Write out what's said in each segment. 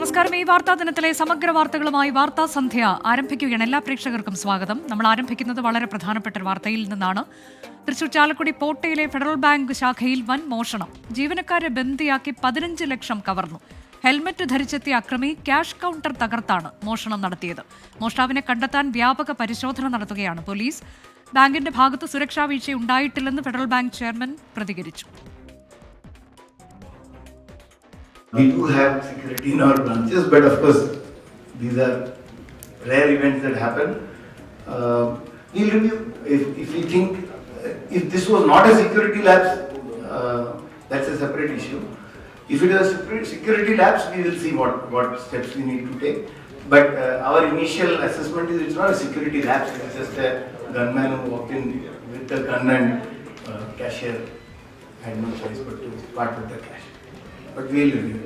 നമസ്കാരം. ഈ വാർത്താ ദിനത്തിലെ സമഗ്ര വാർത്തകളുമായി വാർത്താ സന്ധ്യ ആരംഭിക്കുകയാണ്. എല്ലാ പ്രേക്ഷകർക്കും സ്വാഗതം. നമ്മൾ ആരംഭിക്കുന്നത് വളരെ പ്രധാനപ്പെട്ട ഒരു വാർത്തയിൽ നിന്നാണ്. തൃശൂർ ചാലക്കുടി പോട്ടയിലെ ഫെഡറൽ ബാങ്ക് ശാഖയിൽ വൻ മോഷണം. ജീവനക്കാരെ ബന്ദിയാക്കി 15 ലക്ഷം കവർന്നു. ഹെൽമറ്റ് ധരിച്ചെത്തിയ അക്രമി ക്യാഷ് കൗണ്ടർ തകർത്താണ് മോഷണം നടത്തിയത്. മോഷ്ടാവിനെ കണ്ടെത്താൻ വ്യാപക പരിശോധന നടത്തുകയാണ് പോലീസ്. ബാങ്കിന്റെ ഭാഗത്ത് സുരക്ഷാ വീഴ്ച ഉണ്ടായിട്ടില്ലെന്ന് ഫെഡറൽ ബാങ്ക് ചെയർമാൻ പ്രതികരിച്ചു. We do have security in our branches, but of course, these are rare events that happen. We'll review if we think if this was not a security lapse, that's a separate issue. If it is a security lapse, we will see what steps we need to take. But our initial assessment is it's not a security lapse; it's just a gunman who walked in with a gun and cashier had no choice but to part with the cash. But we'll review.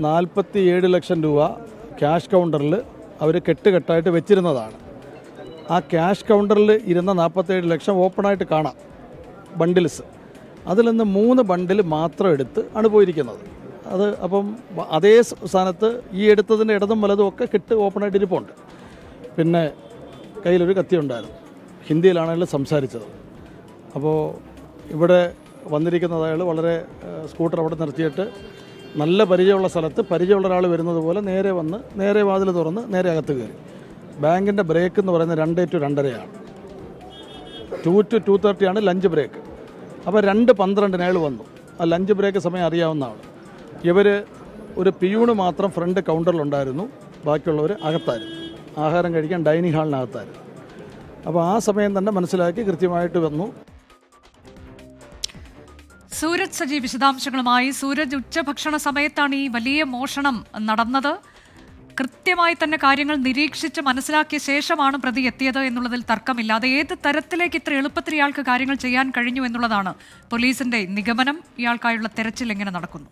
47 ലക്ഷം രൂപ cash കൗണ്ടറിൽ അവർ കെട്ടുകെട്ടായിട്ട് വെച്ചിരുന്നതാണ്. ആ cash കൗണ്ടറിൽ ഇരുന്ന 47 ലക്ഷം ഓപ്പണായിട്ട് കാണാം, bundles. അതിൽ നിന്ന് 3 ബണ്ടിൽ മാത്രം എടുത്ത് ആണ് പോയിരിക്കുന്നത്. അത് അപ്പം അതേ സ്ഥാനത്ത് ഈ എടുത്തതിൻ്റെ ഇടതും വലതും ഒക്കെ കെട്ട് ഓപ്പണായിട്ട് ഇരിപ്പുണ്ട്. പിന്നെ കയ്യിലൊരു കത്തി ഉണ്ടായിരുന്നു. ഹിന്ദിയിലാണെങ്കിലും സംസാരിച്ചത്. അപ്പോൾ ഇവിടെ വന്നിരിക്കുന്നത് അയാൾ വളരെ സ്കൂട്ടർ അവിടെ നിർത്തിയിട്ട് നല്ല പരിചയമുള്ള സ്ഥലത്ത് പരിചയമുള്ള ഒരാൾ വരുന്നത് പോലെ നേരെ വന്ന് നേരെ വാതിൽ തുറന്ന് നേരെ അകത്ത് കയറി. ബാങ്കിൻ്റെ ബ്രേക്ക് എന്ന് പറയുന്നത് 2 to 2:30 2 to 2:30 ലഞ്ച് ബ്രേക്ക്. അപ്പോൾ 2:12 അയാൾ വന്നു. ആ ലഞ്ച് ബ്രേക്ക് സമയം അറിയാവുന്ന ആൾ. ഇവർ ഒരു പിയൂണ് മാത്രം ഫ്രണ്ട് കൗണ്ടറിലുണ്ടായിരുന്നു, ബാക്കിയുള്ളവർ അകത്തായിരുന്നു. ആഹാരം കഴിക്കാൻ ഡൈനിങ് ഹാളിനകത്തായിരുന്നു. അപ്പോൾ ആ സമയം തന്നെ മനസ്സിലാക്കി കൃത്യമായിട്ട് വന്നു. സൂരജ് സജി വിശദാംശങ്ങളുമായി. സൂരജ്, ഉച്ചഭക്ഷണ സമയത്താണ് ഈ വലിയ മോഷണം നടന്നത്. കൃത്യമായി തന്നെ കാര്യങ്ങൾ നിരീക്ഷിച്ച് മനസ്സിലാക്കിയ ശേഷമാണ് പ്രതി എത്തിയത് എന്നുള്ളതിൽ തർക്കമില്ല. അത് ഏത് തരത്തിലേക്ക് ഇത്ര എളുപ്പത്തിൽ ഇയാൾക്ക് കാര്യങ്ങൾ ചെയ്യാൻ കഴിഞ്ഞു എന്നുള്ളതാണ് പോലീസിന്റെ നിഗമനം. ഇയാൾക്കായുള്ള തെരച്ചിൽ എങ്ങനെ നടക്കുന്നു?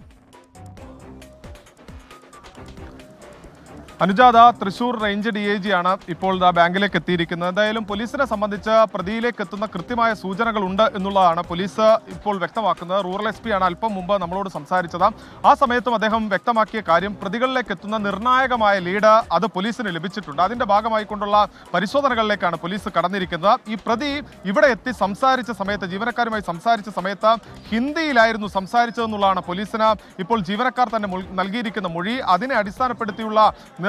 അനുജാത, തൃശൂർ റേഞ്ച് DIG ആണ് ഇപ്പോൾ ബാങ്കിലേക്ക് എത്തിയിരിക്കുന്നത്. എന്തായാലും പോലീസിനെ സംബന്ധിച്ച് പ്രതിയിലേക്ക് എത്തുന്ന കൃത്യമായ സൂചനകളുണ്ട് എന്നുള്ളതാണ് പോലീസ് ഇപ്പോൾ വ്യക്തമാക്കുന്നത്. റൂറൽ SP ആണ് അല്പം മുമ്പ് നമ്മളോട് സംസാരിച്ചത്. ആ സമയത്തും അദ്ദേഹം വ്യക്തമാക്കിയ കാര്യം, പ്രതികളിലേക്ക് എത്തുന്ന നിർണായകമായ ലീഡ് അത് പോലീസിന് ലഭിച്ചിട്ടുണ്ട്. അതിന്റെ ഭാഗമായി കൊണ്ടുള്ള പരിശോധനകളിലേക്കാണ് പോലീസ് കടന്നിരിക്കുന്നത്. ഈ പ്രതി ഇവിടെ എത്തി സംസാരിച്ച സമയത്ത്, ജീവനക്കാരുമായി സംസാരിച്ച സമയത്ത് ഹിന്ദിയിലായിരുന്നു സംസാരിച്ചതെന്നുള്ളതാണ് പോലീസിന് ഇപ്പോൾ ജീവനക്കാർ തന്നെ നൽകിയിരിക്കുന്ന മൊഴി. അതിനെ അടിസ്ഥാനപ്പെടുത്തിയുള്ള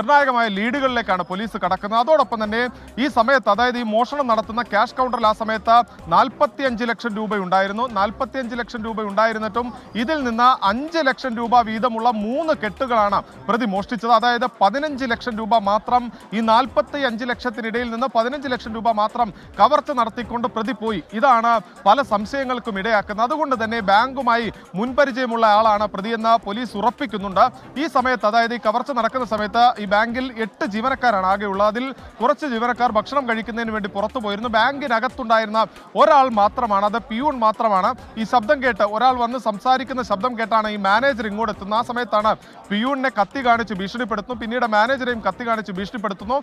നിർണായകമായ ലീഡുകളിലേക്കാണ് പോലീസ് കടക്കുന്നത്. അതോടൊപ്പം തന്നെ ഈ സമയത്ത്, അതായത് ഈ മോഷണം നടത്തുന്ന ക്യാഷ് കൗണ്ടറിൽ ആ സമയത്ത് 45 ലക്ഷം രൂപയുണ്ടായിരുന്നു. 45 ലക്ഷം രൂപ ഉണ്ടായിരുന്നിട്ടും ഇതിൽ നിന്ന് 5 ലക്ഷം രൂപ വീതമുള്ള 3 കെട്ടുകളാണ് പ്രതി മോഷ്ടിച്ചത്. അതായത് 15 ലക്ഷം രൂപ മാത്രം, ഈ 45 ലക്ഷത്തിനിടയിൽ നിന്ന് 15 ലക്ഷം രൂപ മാത്രം കവർച്ച നടത്തിക്കൊണ്ട് പ്രതി പോയി. ഇതാണ് പല സംശയങ്ങൾക്കും ഇടയാക്കുന്നത്. അതുകൊണ്ട് തന്നെ ബാങ്കുമായി മുൻപരിചയമുള്ള ആളാണ് പ്രതിയെന്ന് പോലീസ് ഉറപ്പിക്കുന്നുണ്ട്. ഈ സമയത്ത്, അതായത് ഈ കവർച്ച നടക്കുന്ന സമയത്ത് ഈ ബാങ്കിൽ 8 ജീവനക്കാരാണ് ആകെയുള്ളത്. അതിൽ കുറച്ച് ജീവനക്കാർ ഭക്ഷണം കഴിക്കുന്നതിന് വേണ്ടി പുറത്തു പോയിരുന്നു. ബാങ്കിനകത്തുണ്ടായിരുന്ന ഒരാൾ മാത്രമാണ്, അത് പിയൂൺ മാത്രമാണ്. ഈ ശബ്ദം കേട്ട്, ഒരാൾ വന്ന് സംസാരിക്കുന്ന ശബ്ദം കേട്ടാണ് ഈ മാനേജർ ഇങ്ങോട്ട് എത്തുന്നത്. ആ സമയത്താണ് പിയൂണിനെ കത്തി കാണിച്ച് ഭീഷണിപ്പെടുത്തുന്നു, പിന്നീട് മാനേജരെയും കത്തി കാണിച്ച് ഭീഷണിപ്പെടുത്തുന്നു.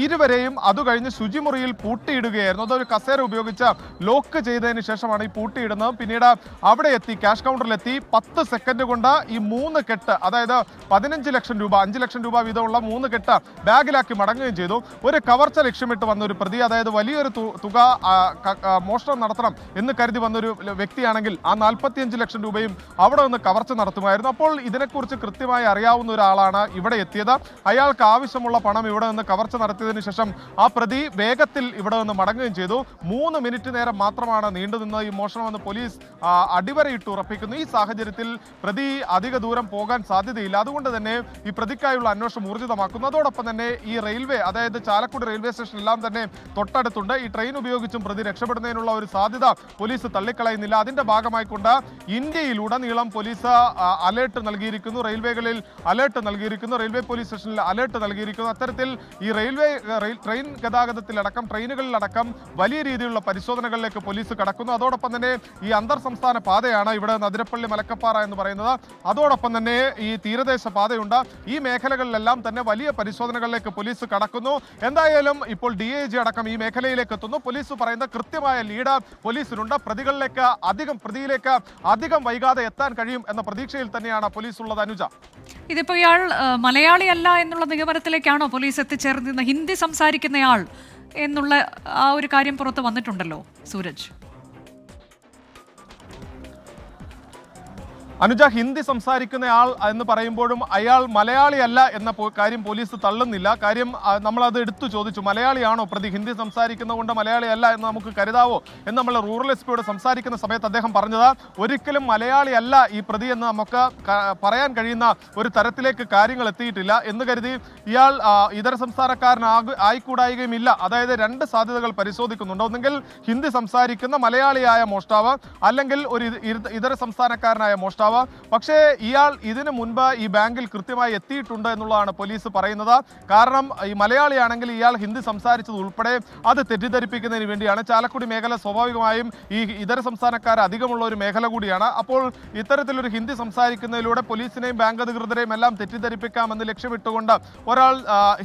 ഇരുവരെയും അത് കഴിഞ്ഞ് ശുചിമുറിയിൽ പൂട്ടിയിടുകയായിരുന്നു. അതൊരു കസേര ഉപയോഗിച്ച് ലോക്ക് ചെയ്തതിന് ശേഷമാണ് ഈ പൂട്ടിയിടുന്നത്. പിന്നീട് അവിടെ എത്തി, ക്യാഷ് കൗണ്ടറിലെത്തി 10 സെക്കൻഡ് കൊണ്ട് ഈ 3 കെട്ട്, അതായത് 15 ലക്ഷം രൂപ, 5 ലക്ഷം രൂപ വീതമുള്ള 3 കെട്ട് ബാഗിലാക്കി മടങ്ങുകയും ചെയ്തു. ഒരു കവർച്ച ലക്ഷ്യമിട്ട് വന്ന ഒരു പ്രതി, അതായത് വലിയൊരു തുക മോഷണം നടത്തണം എന്ന് കരുതി വന്നൊരു വ്യക്തിയാണെങ്കിൽ ആ 45 ലക്ഷം രൂപയും അവിടെ നിന്ന് കവർച്ച നടത്തുമായിരുന്നു. അപ്പോൾ ഇതിനെക്കുറിച്ച് കൃത്യമായി അറിയാവുന്ന ഒരാളാണ് ഇവിടെ എത്തിയത്. അയാൾക്ക് ആവശ്യമുള്ള പണം ഇവിടെ നിന്ന് കവർച്ച നടത്തിയതിനു ശേഷം ആ പ്രതി വേഗത്തിൽ ഇവിടെ നിന്ന് മടങ്ങുകയും ചെയ്തു. 3 മിനിറ്റ് നേരം മാത്രമാണ് നീണ്ടുനിന്ന ഈ മോഷണമെന്ന് പോലീസ് അടിവരയിട്ട് ഉറപ്പിക്കുന്നു. ഈ സാഹചര്യത്തിൽ പ്രതി അധിക ദൂരം പോകാൻ സാധ്യതയില്ല. അതുകൊണ്ട് തന്നെ ഈ പ്രതിക്കായുള്ള അന്വേഷണം ഊർജിതമാക്കുന്നു. അതോടൊപ്പം തന്നെ ഈ റെയിൽവേ, അതായത് ചാലക്കുടി റെയിൽവേ സ്റ്റേഷൻ എല്ലാം തന്നെ തൊട്ടടുത്തുണ്ട്. ഈ ട്രെയിൻ ഉപയോഗിച്ചും പ്രതി രക്ഷപ്പെടുന്നതിനുള്ള ഒരു സാധ്യത പോലീസ് തള്ളിക്കളയുന്നില്ല. അതിന്റെ ഭാഗമായിക്കൊണ്ട് ഇന്ത്യയിലുടനീളം പോലീസ് അലേർട്ട് നൽകിയിരിക്കുന്നു. റെയിൽവേകളിൽ അലേർട്ട് നൽകിയിരിക്കുന്നു, റെയിൽവേ പോലീസ് സ്റ്റേഷനിൽ അലേർട്ട് നൽകിയിരിക്കുന്നു. അത്തരത്തിൽ ഈ ട്രെയിൻ ഗതാഗതത്തിലടക്കം, ട്രെയിനുകളിലടക്കം വലിയ രീതിയിലുള്ള പരിശോധനകളിലേക്ക് പോലീസ് കടക്കുന്നു. അതോടൊപ്പം തന്നെ ഈ അന്തർ സംസ്ഥാന പാതയാണ് ഇവിടെ അതിരപ്പള്ളി മലക്കപ്പാറ എന്ന് പറയുന്നത്. അതോടൊപ്പം തന്നെ ഈ തീരദേശ പാതയുണ്ട്. ഈ മേഖലകളിലെല്ലാം തന്നെ വലിയ പരിശോധനകളിലേക്ക് പോലീസ് കടക്കുന്നു. എന്തായാലും ഇപ്പോൾ DIG അടക്കം ഈ മേഖലയിലേക്ക് എത്തുന്നു. പോലീസ് പറയുന്ന കൃത്യമായ ലീഡ് പോലീസിനുണ്ട്. പ്രതിയിലേക്ക് അധികം വൈകാതെ എത്താൻ കഴിയും എന്ന പ്രതീക്ഷയിൽ തന്നെയാണ് പോലീസ് ഉള്ളത്. അനുജ, ഇതിപ്പോ ഇയാൾ മലയാളിയല്ല എന്നുള്ള നിഗമനത്തിലേക്കാണോ പോലീസ് എത്തിച്ചേർന്നിരുന്നത്? ഹിന്ദി സംസാരിക്കുന്നയാൾ എന്നുള്ള ആ ഒരു കാര്യം പുറത്ത് വന്നിട്ടുണ്ടല്ലോ സൂരജ്. അനുജ, ഹിന്ദി സംസാരിക്കുന്നയാൾ എന്ന് പറയുമ്പോഴും അയാൾ മലയാളിയല്ല എന്ന കാര്യം പോലീസ് തള്ളുന്നില്ല. കാര്യം നമ്മളത് എടുത്തു ചോദിച്ചു, മലയാളിയാണോ പ്രതി, ഹിന്ദി സംസാരിക്കുന്നതുകൊണ്ട് മലയാളിയല്ല എന്ന് നമുക്ക് കരുതാവോ എന്ന് നമ്മൾ റൂറൽ SP സംസാരിക്കുന്ന സമയത്ത് അദ്ദേഹം പറഞ്ഞത് ഒരിക്കലും മലയാളിയല്ല ഈ പ്രതി എന്ന് നമുക്ക് പറയാൻ കഴിയുന്ന ഒരു തരത്തിലേക്ക് കാര്യങ്ങൾ എത്തിയിട്ടില്ല എന്ന് കരുതി ഇയാൾ ഇതര ആയിക്കൂടായികയുമില്ല. അതായത് രണ്ട് സാധ്യതകൾ പരിശോധിക്കുന്നുണ്ട്. ഒന്നെങ്കിൽ ഹിന്ദി സംസാരിക്കുന്ന മലയാളിയായ മോഷ്ടാവ്, അല്ലെങ്കിൽ ഒരു ഇതര സംസ്ഥാനക്കാരനായ മോഷ്ടാവ്. പക്ഷേ ഇയാൾ ഇതിനു മുൻപ് ഈ ബാങ്കിൽ കൃത്യമായി എത്തിയിട്ടുണ്ട് എന്നുള്ളതാണ് പോലീസ് പറയുന്നത്. കാരണം ഈ മലയാളിയാണെങ്കിൽ ഇയാൾ ഹിന്ദി സംസാരിച്ചത് ഉൾപ്പെടെ അത് തെറ്റിദ്ധരിപ്പിക്കുന്നതിന് വേണ്ടിയാണ്. ചാലക്കുടി മേഖല സ്വാഭാവികമായും ഈ ഇതര സംസ്ഥാനക്കാർ അധികമുള്ള ഒരു മേഖല കൂടിയാണ്. അപ്പോൾ ഇത്തരത്തിലൊരു ഹിന്ദി സംസാരിക്കുന്നതിലൂടെ പോലീസിനെയും ബാങ്ക് അധികൃതരെയും എല്ലാം തെറ്റിദ്ധരിപ്പിക്കാമെന്ന് ലക്ഷ്യമിട്ടുകൊണ്ട് ഒരാൾ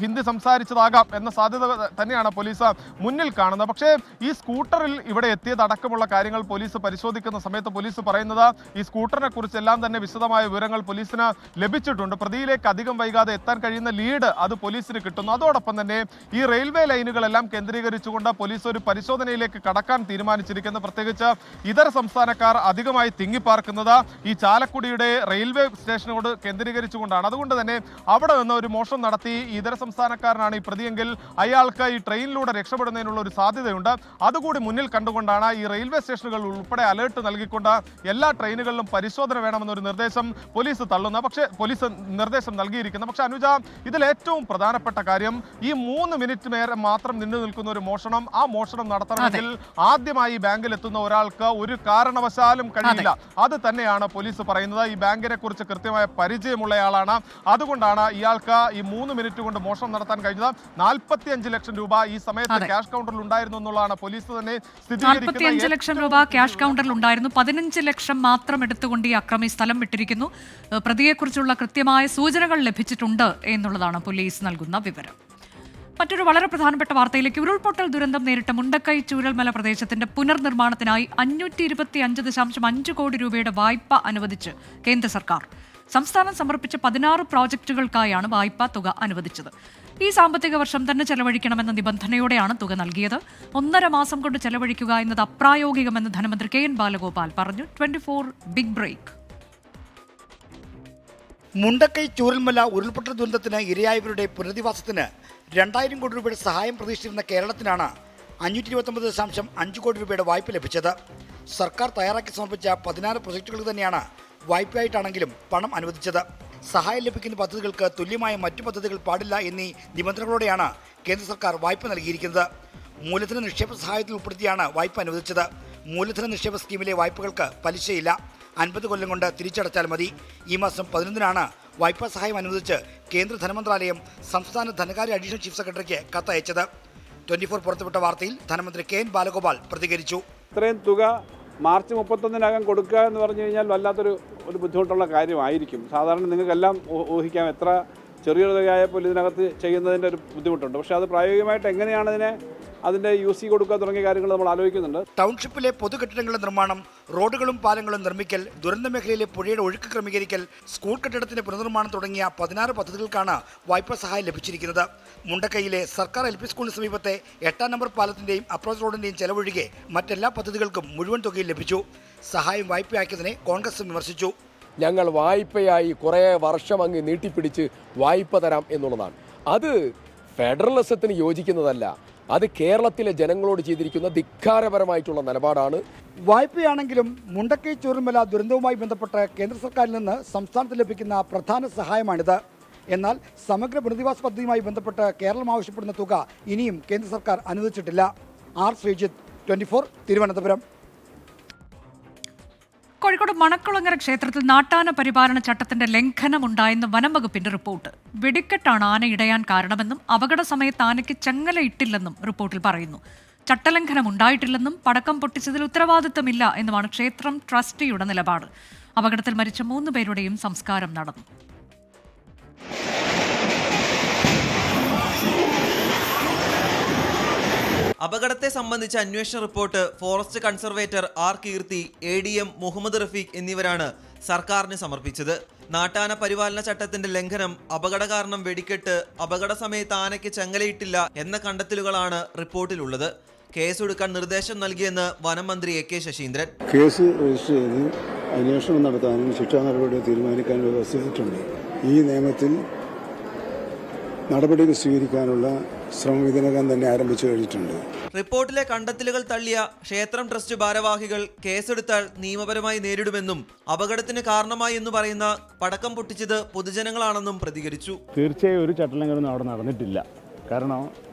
ഹിന്ദി സംസാരിച്ചതാകാം എന്ന സാധ്യത തന്നെയാണ് പോലീസ് മുന്നിൽ കാണുന്നത്. പക്ഷേ ഈ സ്കൂട്ടറിൽ ഇവിടെ എത്തിയതടക്കമുള്ള കാര്യങ്ങൾ പോലീസ് പരിശോധിക്കുന്ന സമയത്ത് പോലീസ് പറയുന്നത് ഈ സ്കൂട്ടറിനെ കുറിച്ചെല്ലാം തന്നെ വിശദമായ വിവരങ്ങൾ പോലീസിന് ലഭിച്ചിട്ടുണ്ട്. പ്രതിയിലേക്ക് അധികം വൈകാതെ എത്താൻ കഴിയുന്ന ലീഡ് അത് പോലീസിന് കിട്ടുന്നു. അതോടൊപ്പം തന്നെ ഈ റെയിൽവേ ലൈനുകളെല്ലാം കേന്ദ്രീകരിച്ചുകൊണ്ട് പോലീസ് ഒരു പരിശോധനയിലേക്ക് കടക്കാൻ തീരുമാനിച്ചിരിക്കുന്നു. പ്രത്യേകിച്ച് ഇതര സംസ്ഥാനക്കാർ അധികമായി തിങ്ങിപ്പാർക്കുന്നത് ഈ ചാലക്കുടിയുടെ റെയിൽവേ സ്റ്റേഷനോട് കേന്ദ്രീകരിച്ചുകൊണ്ടാണ്. അതുകൊണ്ട് തന്നെ അവിടെ നിന്ന് ഒരു മോഷണം നടത്തി ഇതര സംസ്ഥാനക്കാരനാണ് ഈ പ്രതിയെങ്കിൽ അയാൾക്ക് ഈ ട്രെയിനിലൂടെ രക്ഷപ്പെടുന്നതിനുള്ള ഒരു സാധ്യതയുണ്ട്. അതുകൂടി മുന്നിൽ കണ്ടുകൊണ്ടാണ് ഈ റെയിൽവേ സ്റ്റേഷനുകൾ ഉൾപ്പെടെ അലേർട്ട് നൽകിക്കൊണ്ട് എല്ലാ ട്രെയിനുകളിലും പരിശോധന വേണമെന്നൊരു നിർദ്ദേശം പോലീസ് തള്ളുന്ന. പക്ഷേ പോലീസ് നിർദ്ദേശം നൽകിയിരിക്കുന്നു. പക്ഷേ അനുജ, ഇതിൽ ഏറ്റവും പ്രധാനപ്പെട്ട കാര്യം ഈ 3 മിനിറ്റ് നേരം മാത്രം നിന്നു നിൽക്കുന്ന ഒരു മോഷണം, ആ മോഷണം നടത്തണമെങ്കിൽ ആദ്യമായി ബാങ്കിൽ എത്തുന്ന ഒരാൾക്ക് ഒരു കാരണവശാലും കഴിയില്ല. അത് തന്നെയാണ് പോലീസ് പറയുന്നത്. ഈ ബാങ്കിനെ കുറിച്ച് കൃത്യമായ പരിചയമുള്ളയാളാണ്. അതുകൊണ്ടാണ് ഇയാൾക്ക് ഈ 3 മിനിറ്റ് കൊണ്ട് മോഷണം നടത്താൻ കഴിഞ്ഞത്. 45 ലക്ഷം രൂപ ഈ സമയത്ത് ക്യാഷ് കൗണ്ടറിൽ ഉണ്ടായിരുന്നു എന്നുള്ളതാണ് പോലീസ് തന്നെ സ്ഥിരീകരിക്കുന്നത്. 45 ലക്ഷം രൂപ ക്യാഷ് കൗണ്ടറിൽ ഉണ്ടായിരുന്നു. 15 ലക്ഷം മാത്രം എടുത്തുകൊണ്ട് ഈ അക്രമി സ്ഥലം വിട്ടിരിക്കുന്നു. പ്രതിയെക്കുറിച്ചുള്ള കൃത്യമായ സൂചനകൾ ലഭിച്ചിട്ടുണ്ട് എന്നുള്ളതാണ് പോലീസ് നൽകുന്ന വിവരം. മറ്റൊരു വളരെ പ്രധാനപ്പെട്ട വാർത്തയിലേക്ക്. ഉരുൾപൊട്ടൽ ദുരന്തം നേരിട്ട മുണ്ടക്കൈ ചൂരൽമല പ്രദേശത്തിന്റെ പുനർനിർമ്മാണത്തിനായി 525.5 കോടി രൂപയുടെ വായ്പ അനുവദിച്ച് കേന്ദ്ര സർക്കാർ. സംസ്ഥാനം സമർപ്പിച്ച 16 പ്രോജക്റ്റുകൾക്കായാണ് വായ്പാ തുക അനുവദിച്ചത്. ഈ സാമ്പത്തിക വർഷം തന്നെ ചെലവഴിക്കണമെന്ന നിബന്ധനയോടെയാണ് തുക നൽകിയത്. 1.5 മാസം കൊണ്ട് ചെലവഴിക്കുക എന്നത് അപ്രായോഗികമെന്ന് ധനമന്ത്രി KN ബാലഗോപാൽ പറഞ്ഞു. 24 ബിഗ് ബ്രേക്ക്. മുണ്ടക്കൈ ചൂരൽമല ഉരുൾപൊട്ടൽ ദുരന്തത്തിന് ഇരയായവരുടെ പുനരധിവാസത്തിന് 2000 കോടി രൂപയുടെ സഹായം പ്രതീക്ഷിച്ചിരുന്ന കേരളത്തിനാണ് 529.5 കോടി രൂപയുടെ വായ്പ ലഭിച്ചത്. സർക്കാർ തയ്യാറാക്കി സമർപ്പിച്ച 16 പ്രൊജക്ടുകൾക്ക് തന്നെയാണ് വായ്പയായിട്ടാണെങ്കിലും പണം അനുവദിച്ചത്. സഹായം ലഭിക്കുന്ന പദ്ധതികൾക്ക് തുല്യമായ മറ്റു പദ്ധതികൾ പാടില്ല എന്നീ നിബന്ധനകളോടെയാണ് കേന്ദ്ര സർക്കാർ വായ്പ നൽകിയിരിക്കുന്നത്. മൂലധന നിക്ഷേപ സഹായത്തിൽ ഉൾപ്പെടുത്തിയാണ് വായ്പ അനുവദിച്ചത്. മൂലധന നിക്ഷേപ സ്കീമിലെ വായ്പകൾക്ക് പലിശയില്ല. 50 കൊല്ലം കൊണ്ട് തിരിച്ചടച്ചാൽ മതി. ഈ മാസം 11-നാണ് വായ്പാ സഹായം അനുവദിച്ച് കേന്ദ്ര ധനമന്ത്രാലയം സംസ്ഥാന ധനകാര്യ അഡീഷണൽ ചീഫ് സെക്രട്ടറിക്ക് കത്തയച്ചത്. 24 പുറത്തുവിട്ട വാർത്തയിൽ ധനമന്ത്രി KN ബാലഗോപാൽ പ്രതികരിച്ചു. ഇത്രയും തുക മാർച്ച് 31-നകം കൊടുക്കുക എന്ന് പറഞ്ഞു കഴിഞ്ഞാൽ വല്ലാത്തൊരു ബുദ്ധിമുട്ടുള്ള കാര്യമായിരിക്കും. സാധാരണ നിങ്ങൾക്കെല്ലാം ഊഹിക്കാം എത്ര ചെറിയൊരു തുകയായപ്പോൾ ഇതിനകത്ത് ചെയ്യുന്നതിൻ്റെ ഒരു ബുദ്ധിമുട്ടുണ്ട്. പക്ഷേ അത് പ്രായോഗികമായിട്ട് എങ്ങനെയാണ് അതിൻ്റെ UC കൊടുക്കുക തുടങ്ങിയ കാര്യങ്ങൾ നമ്മൾ ആലോചിക്കുന്നുണ്ട്. ടൗൺഷിപ്പിലെ പൊതുകെട്ടിടങ്ങളുടെ നിർമ്മാണം, റോഡുകളും പാലങ്ങളും നിർമ്മിക്കൽ, ദുരന്ത മേഖലയിലെ പുഴയുടെ ഒഴുക്ക് ക്രമീകരിക്കൽ, സ്കൂൾ കെട്ടിടത്തിന്റെ പുനർനിർമ്മാണം തുടങ്ങിയ 16 പദ്ധതികൾക്കാണ് വായ്പാ സഹായം ലഭിച്ചിരിക്കുന്നത്. മുണ്ടക്കൈയിലെ സർക്കാർ LP സ്കൂളിന് സമീപത്തെ 8-ാം നമ്പർ പാലത്തിന്റെയും അപ്രോച്ച് റോഡിന്റെയും ചെലവൊഴികെ മറ്റെല്ലാ പദ്ധതികൾക്കും മുഴുവൻ തുകയും ലഭിച്ചു. സഹായം വായ്പയാക്കിയതിനെ കോൺഗ്രസ് വിമർശിച്ചു. ഞങ്ങൾ വായ്പയായി കുറേ വർഷം അങ്ങ് നീട്ടിപ്പിടിച്ച് വായ്പ തരാം എന്നുള്ളതാണ്. അത് ഫെഡറലിസത്തിന് യോജിക്കുന്നതല്ല. അത് കേരളത്തിലെ ജനങ്ങളോട് ചെയ്തിരിക്കുന്ന ധിക്കാരപരമായിട്ടുള്ള നിലപാടാണ്. വായ്പയാണെങ്കിലും മുണ്ടക്കൈ ചൂരൽമല ദുരന്തവുമായി ബന്ധപ്പെട്ട് കേന്ദ്ര സർക്കാരിൽ നിന്ന് സംസ്ഥാനത്ത് ലഭിക്കുന്ന പ്രധാന സഹായമാണിത്. എന്നാൽ സമഗ്ര പുനരധിവാസ പദ്ധതിയുമായി ബന്ധപ്പെട്ട് കേരളം ആവശ്യപ്പെടുന്ന തുക ഇനിയും കേന്ദ്ര സർക്കാർ അനുവദിച്ചിട്ടില്ല. ശ്രീജിത്ത്, 24 തിരുവനന്തപുരം. കോഴിക്കോട് മണക്കുളങ്ങര ക്ഷേത്രത്തിൽ നാട്ടാന പരിപാലന ചട്ടത്തിന്റെ ലംഘനമുണ്ടായെന്ന് വനംവകുപ്പിന്റെ റിപ്പോർട്ട്. വെടിക്കെട്ടാണ് ആന ഇടയാൻ കാരണമെന്നും അപകട സമയത്ത് ആനയ്ക്ക് ചങ്ങല ഇട്ടില്ലെന്നും റിപ്പോർട്ടിൽ പറയുന്നു. ചട്ടലംഘനം ഉണ്ടായിട്ടില്ലെന്നും പടക്കം പൊട്ടിച്ചതിൽ ഉത്തരവാദിത്തമില്ല എന്നുമാണ് ക്ഷേത്രം ട്രസ്റ്റിയുടെ നിലപാട്. അപകടത്തിൽ മരിച്ച 3 പേരുടെയും സംസ്കാരം നടന്നു. അപകടത്തെ സംബന്ധിച്ച അന്വേഷണ റിപ്പോർട്ട് ഫോറസ്റ്റ് കൺസർവേറ്റർ ആർ കീർത്തി, ADM മുഹമ്മദ് റഫീഖ് എന്നിവരാണ് സർക്കാരിന് സമർപ്പിച്ചത്. നാട്ടാന പരിപാലന ചട്ടത്തിന്റെ ലംഘനം, അപകട കാരണം വെടിക്കെട്ട്, അപകട സമയത്ത് ആനയ്ക്ക് ചങ്ങലയിട്ടില്ല എന്ന കണ്ടെത്തലുകളാണ് റിപ്പോർട്ടിലുള്ളത്. കേസെടുക്കാൻ നിർദ്ദേശം നൽകിയെന്ന് വനം മന്ത്രി AK ശശീന്ദ്രൻ. കേസ് രജിസ്റ്റർ ചെയ്ത് അന്വേഷണം നടത്താനും ശിക്ഷാ നടപടി തീരുമാനിക്കാനും വ്യവസ്ഥിച്ചിട്ടുണ്ട്. ഈ നിയമത്തിൽ നടപടികൾ സ്വീകരിക്കാനുള്ള ശ്രമം ഇതിനകം തന്നെ ആരംഭിച്ചു കഴിഞ്ഞിട്ടുണ്ട്. റിപ്പോർട്ടിലെ കണ്ടെത്തലുകൾ തള്ളിയ ക്ഷേത്രം ട്രസ്റ്റ് ഭാരവാഹികൾ കേസെടുത്താൽ നിയമപരമായി നേരിടുമെന്നും അപകടത്തിന് കാരണമായി എന്ന് പറയുന്ന പടക്കം പൊട്ടിച്ചത് പൊതുജനങ്ങളാണെന്നും പ്രതികരിച്ചു. തീർച്ചയായും ഒരു ചട്ടലംഘനവും അവിടെ നടന്നിട്ടില്ല. കാരണം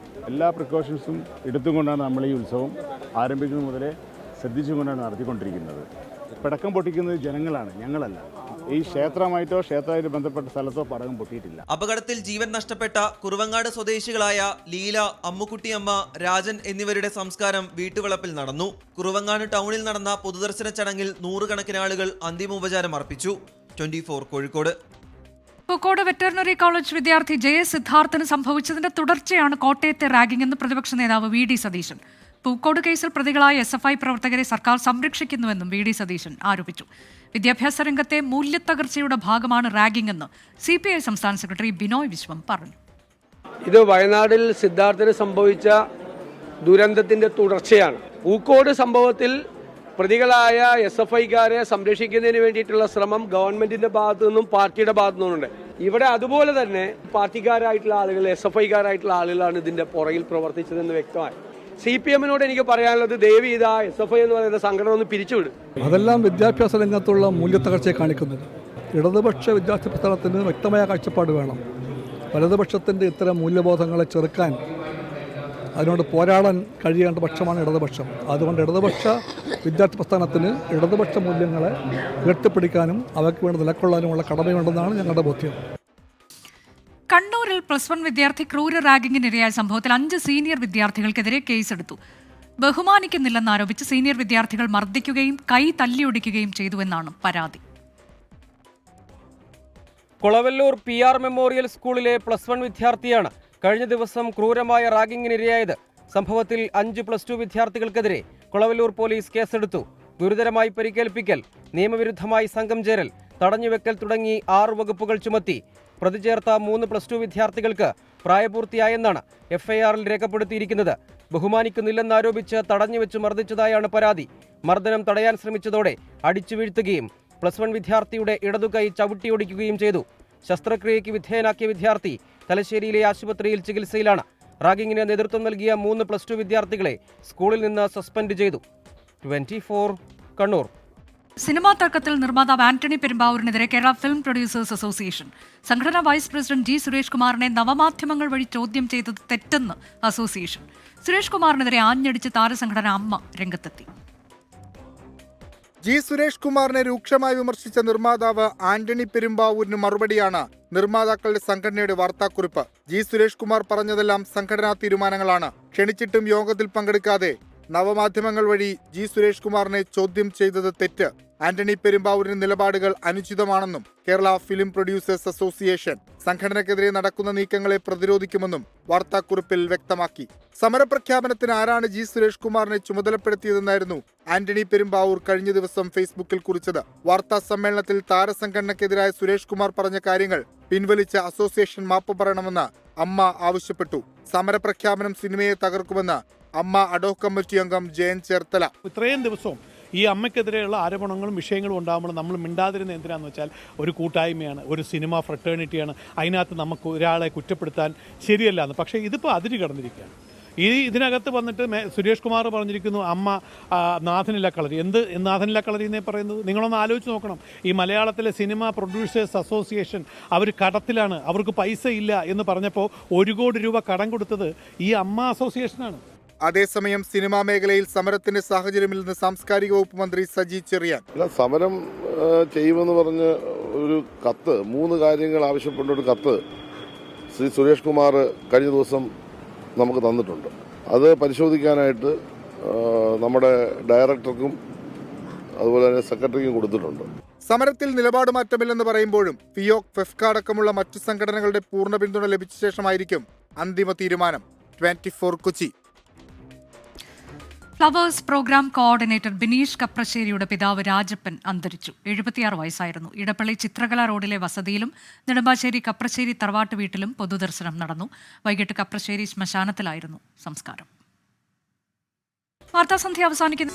എല്ലാ പ്രിക്കോഷൻസും എടുത്തുകൊണ്ടാണ് നമ്മൾ ഈ ഉത്സവം ആരംഭിക്കുന്നത് മുതലേ ശ്രദ്ധിച്ചുകൊണ്ടാണ് നടത്തിക്കൊണ്ടിരിക്കുന്നത്. പടക്കം പൊട്ടിക്കുന്നത് ജനങ്ങളാണ്, ഞങ്ങളല്ല. ഈ ക്ഷേത്രമായിട്ടോ ക്ഷേത്രമായിട്ട് ബന്ധപ്പെട്ട സ്ഥലത്തോ പടക്കം പൊട്ടിയിട്ടില്ല. അപകടത്തിൽ ജീവൻ നഷ്ടപ്പെട്ട കുറുവങ്ങാട് സ്വദേശികളായ ലീല, അമ്മുക്കുട്ടിയമ്മ, രാജൻ എന്നിവരുടെ സംസ്കാരം വീട്ടുവളപ്പിൽ നടന്നു. കുറുവങ്ങാട് ടൗണിൽ നടന്ന പൊതുദർശന ചടങ്ങിൽ 100 കണക്കിന് ആളുകൾ അന്തിമോപചാരം അർപ്പിച്ചു. 24 കോഴിക്കോട്. പൂക്കോട് വെറ്ററിനറി കോളേജ് വിദ്യാർത്ഥി സിദ്ധാർത്ഥന് സംഭവിച്ചതിന്റെ തുടർച്ചയാണ് കോട്ടയത്തെ റാഗിംഗ് എന്ന് പ്രതിപക്ഷ നേതാവ് VD സതീശൻ. പൂക്കോട് കേസിൽ പ്രതികളായ SFI പ്രവർത്തകരെ സർക്കാർ സംരക്ഷിക്കുന്നുവെന്നും VD സതീശൻ ആരോപിച്ചു. വിദ്യാഭ്യാസ രംഗത്തെ മൂല്യത്തകർച്ചയുടെ ഭാഗമാണ് റാഗിംഗ് എന്ന് CPI സംസ്ഥാന സെക്രട്ടറി ബിനോയ് വിശ്വം പറഞ്ഞു. ഇത് വയനാടിൽ സിദ്ധാർത്ഥന് സംഭവിച്ച ദുരന്തത്തിന്റെ തുടർച്ചയാണ്. പൂക്കോട് സംഭവത്തിൽ പ്രതികളായ SFIക്കാരെ സംരക്ഷിക്കുന്നതിന് വേണ്ടിയിട്ടുള്ള ശ്രമം ഗവൺമെന്റിന്റെ ഭാഗത്തു നിന്നും പാർട്ടിയുടെ ഭാഗത്തു നിന്നുണ്ട്. ഇവിടെ അതുപോലെ തന്നെ പാർട്ടിക്കാരായിട്ടുള്ള ആളുകൾ, SFIക്കാരായിട്ടുള്ള ആളുകളാണ് ഇതിന്റെ പുറകിൽ പ്രവർത്തിച്ചതെന്ന് വ്യക്തമായി. CPM-നോട് എനിക്ക് പറയാനുള്ളത്, ദയവ് ചെയ്ത് SFI എന്ന് പറയുന്ന സംഘടന ഒന്ന് പിരിച്ചുവിടും. അതെല്ലാം വിദ്യാഭ്യാസ രംഗത്തുള്ള മൂല്യത്തകർച്ചയെ കാണിക്കുന്നത്. ഇടതുപക്ഷ വിദ്യാർത്ഥി പ്രസ്ഥാനത്തിന് വ്യക്തമായ കാഴ്ചപ്പാട് വേണം. വലതുപക്ഷത്തിൻ്റെ ഇത്തരം മൂല്യബോധങ്ങളെ ചെറുക്കാൻ, അതിനോട് പോരാടാൻ കഴിയേണ്ട പക്ഷമാണ് ഇടതുപക്ഷം. അതുകൊണ്ട് ഇടതുപക്ഷ വിദ്യാർത്ഥി പ്രസ്ഥാനത്തിന് ഇടതുപക്ഷ മൂല്യങ്ങളെ ഉയർത്തിപ്പിടിക്കാനും അവയ്ക്ക് വേണ്ടി നിലക്കൊള്ളാനുമുള്ള കടമയുണ്ടെന്നാണ് ഞങ്ങളുടെ ബോധ്യം. കണ്ണൂരിൽ +1 വിദ്യാർത്ഥി ക്രൂര റാഗിങ്ങിനിരയായ സംഭവത്തിൽ 5 സീനിയർ വിദ്യാർത്ഥികൾക്കെതിരെ കേസെടുത്തു. ബഹുമാനിക്കുന്നില്ലെന്നാരോപിച്ച് സീനിയർ വിദ്യാർത്ഥികൾ മർദ്ദിക്കുകയും കൈ തല്ലിയൊടിക്കുകയും ചെയ്തുവെന്നാണ് പരാതി. കൊളവല്ലൂർ PR മെമ്മോറിയൽ സ്കൂളിലെ +1 വിദ്യാർത്ഥിയാണ് കഴിഞ്ഞ ദിവസം ക്രൂരമായ റാഗിങ്ങിനിരയായത്. സംഭവത്തിൽ 5 +2 വിദ്യാർത്ഥികൾക്കെതിരെ കൊളവല്ലൂർ പോലീസ് കേസെടുത്തു. ഗുരുതരമായി പരിക്കേൽപ്പിക്കൽ, നിയമവിരുദ്ധമായി സംഘം ചേരൽ, തടഞ്ഞുവെക്കൽ തുടങ്ങി 6 വകുപ്പുകൾ ചുമത്തി. പ്രതി ചേർത്ത 3 +2 വിദ്യാർത്ഥികൾക്ക് പ്രായപൂർത്തിയായെന്നാണ് FIR-ൽ രേഖപ്പെടുത്തിയിരിക്കുന്നത്. ബഹുമാനിക്കുന്നില്ലെന്നാരോപിച്ച് തടഞ്ഞുവെച്ച് മർദ്ദിച്ചതായാണ് പരാതി. മർദ്ദനം തടയാൻ ശ്രമിച്ചതോടെ അടിച്ചു വീഴ്ത്തുകയും +1 വിദ്യാർത്ഥിയുടെ ഇടതുകൈ ചവിട്ടിയൊടിക്കുകയും ചെയ്തു. ശസ്ത്രക്രിയയ്ക്ക് വിധേയനാക്കിയ വിദ്യാർത്ഥി തലശ്ശേരിയിലെ ആശുപത്രിയിൽ ചികിത്സയിലാണ്. റാഗിങ്ങിന് നേതൃത്വം നൽകിയ 3 +2 വിദ്യാർത്ഥികളെ സ്കൂളിൽ നിന്ന് സസ്പെൻഡ് ചെയ്തു. 24 കണ്ണൂർ. സിനിമാ തർക്കത്തിൽ നിർമ്മാതാവ് ആന്റണി പെരുമ്പാവൂരിനെതിരെ കേരള ഫിലിം പ്രൊഡ്യൂസേഴ്സ് അസോസിയേഷൻ. സംഘടനാ വൈസ് പ്രസിഡന്റ് G സുരേഷ് കുമാറിനെ നവമാധ്യമങ്ങൾ വഴി ചോദ്യം ചെയ്തത് തെറ്റെന്ന് അസോസിയേഷൻ. സുരേഷ് കുമാറിനെതിരെ ആഞ്ഞടിച്ച് താരസംഘടന അമ്മ രംഗത്തെത്തി. G സുരേഷ് കുമാറിനെ രൂക്ഷമായി വിമർശിച്ച നിർമ്മാതാവ് ആന്റണി പെരുമ്പാവൂരിന് മറുപടിയാണ് നിർമ്മാതാക്കളുടെ സംഘടനയുടെ വാർത്താക്കുറിപ്പ്. G സുരേഷ് കുമാർ പറഞ്ഞതെല്ലാം സംഘടനാ തീരുമാനങ്ങളാണ്. ക്ഷണിച്ചിട്ടും യോഗത്തിൽ പങ്കെടുക്കാതെ നവമാധ്യമങ്ങൾ വഴി G സുരേഷ് കുമാറിനെ ചോദ്യം ചെയ്തത് തെറ്റ്. ആന്റണി പെരുമ്പാവൂരിന്റെ നിലപാടുകൾ അനുചിതമാണെന്നും കേരള ഫിലിം പ്രൊഡ്യൂസേഴ്സ് അസോസിയേഷൻ സംഘടനയ്ക്കെതിരെ നടക്കുന്ന നീക്കങ്ങളെ പ്രതിരോധിക്കുമെന്നും വാർത്താക്കുറിപ്പിൽ വ്യക്തമാക്കി. സമരപ്രഖ്യാപനത്തിന് ആരാണ് G സുരേഷ് കുമാറിനെ ചുമതലപ്പെടുത്തിയതെന്നായിരുന്നു ആന്റണി പെരുമ്പാവൂർ കഴിഞ്ഞ ദിവസം ഫേസ്ബുക്കിൽ കുറിച്ചത്. വാർത്താ സമ്മേളനത്തിൽ താരസംഘടനയ്ക്കെതിരായ സുരേഷ് കുമാർ പറഞ്ഞ കാര്യങ്ങൾ പിൻവലിച്ച അസോസിയേഷൻ മാപ്പ് പറയണമെന്ന് അമ്മ ആവശ്യപ്പെട്ടു. സമരപ്രഖ്യാപനം സിനിമയെ തകർക്കുമെന്ന് അമ്മ അഡോക് കമ്മിറ്റി അംഗം ജയൻ ചേർത്തല. ഇത്രയും ദിവസവും ഈ അമ്മയ്ക്കെതിരെയുള്ള ആരോപണങ്ങളും വിഷയങ്ങളും ഉണ്ടാകുമ്പോൾ നമ്മൾ മിണ്ടാതിരുന്ന എന്തിനാന്ന് വെച്ചാൽ ഒരു കൂട്ടായ്മയാണ്, ഒരു സിനിമ ഫ്രട്ടേണിറ്റിയാണ്. അതിനകത്ത് നമുക്ക് ഒരാളെ കുറ്റപ്പെടുത്താൻ ശരിയല്ലാന്ന്. പക്ഷേ ഇതിപ്പോൾ അതിര് കടന്നിരിക്കുകയാണ്. ഇതിനകത്ത് വന്നിട്ട് സുരേഷ് കുമാർ പറഞ്ഞിരിക്കുന്നു അമ്മ നാഥനില്ല കളരി. എന്ത് നാഥനില്ല കളരി എന്നേ പറയുന്നത്? നിങ്ങളൊന്ന് ആലോചിച്ച് നോക്കണം. ഈ മലയാളത്തിലെ സിനിമ പ്രൊഡ്യൂസേഴ്സ് അസോസിയേഷൻ അവർ കടത്തിലാണ്, അവർക്ക് പൈസ ഇല്ല എന്ന് പറഞ്ഞപ്പോൾ 1 കോടി രൂപ കടം കൊടുത്തത് ഈ അമ്മ അസോസിയേഷനാണ്. അതേസമയം സിനിമാ മേഖലയിൽ സമരത്തിന്റെ സാഹചര്യമില്ലെന്ന് സാംസ്കാരിക വകുപ്പ് മന്ത്രി സജി ചെറിയാൻ. സമരം ചെയ്യുമെന്ന് പറഞ്ഞ് ഒരു കത്ത്, 3 കാര്യങ്ങൾ ആവശ്യപ്പെട്ട ഒരു കത്ത് ശ്രീ സുരേഷ് കുമാർ കഴിഞ്ഞ ദിവസം നമുക്ക് തന്നിട്ടുണ്ട്. അത് പരിശോധിക്കാനായിട്ട് നമ്മുടെ ഡയറക്ടർക്കും അതുപോലെ തന്നെ സെക്രട്ടറിക്കും കൊടുത്തിട്ടുണ്ട്. സമരത്തിൽ നിലപാട് മാറ്റമില്ലെന്ന് പറയുമ്പോഴും ഫിയോക്, ഫെഫ്ക അടക്കമുള്ള മറ്റു സംഘടനകളുടെ പൂർണ്ണ പിന്തുണ ലഭിച്ച ശേഷമായിരിക്കും അന്തിമ തീരുമാനം. 24 Kochi. Flowers programme coordinator Bineesh കപ്രശ്ശേരിയുടെ പിതാവ് രാജപ്പൻ അന്തരിച്ചു. 76 വയസ്സായിരുന്നു. ഇടപ്പള്ളി ചിത്രകല റോഡിലെ വസതിയിലും നെടുമ്പാശ്ശേരി കപ്രശ്ശേരി തറവാട്ട് വീട്ടിലും പൊതുദർശനം നടന്നു. വൈകിട്ട് കപ്രശ്ശേരി ശ്മശാനത്തിലായിരുന്നു സംസ്കാരം. വാർത്താസന്ധ്യ അവസാനിക്കുന്നു.